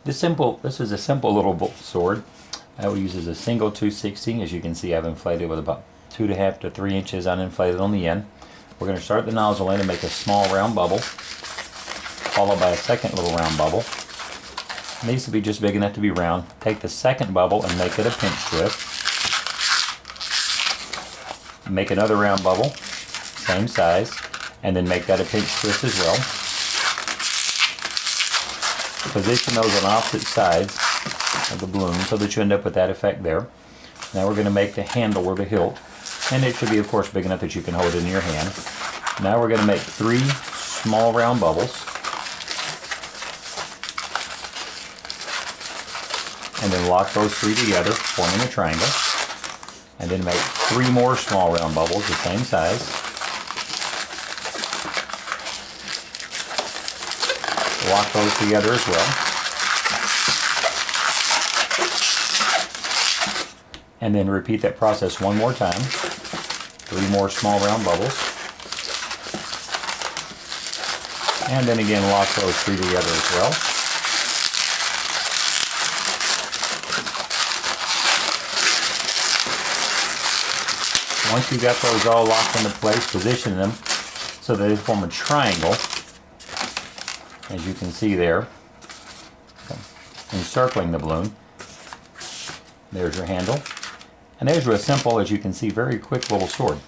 This is a simple little sword. I will use as a single 260. As you can see, I've inflated with about 2.5 to 3 inches uninflated on the end. We're going to start the nozzle in and make a small round bubble, followed by a second little round bubble. It needs to be just big enough to be round. Take the second bubble and make it a pinch twist. Make another round bubble, same size, and then make that a pinch twist as well. Position those on opposite sides of the balloon so that you end up with that effect there. Now we're going to make the handle or the hilt, and it should be of course big enough that you can hold it in your hand. Now we're going to make 3 small round bubbles, and then lock those 3 together, forming a triangle, and then make 3 more small round bubbles the same size. Lock those together as well. And then repeat that process one more time. 3 more small round bubbles. And then again lock those 3 together as well. Once you've got those all locked into place, position them so that they form a triangle, as you can see there, encircling the balloon. There's your handle. And there's a simple, as you can see, very quick little sword.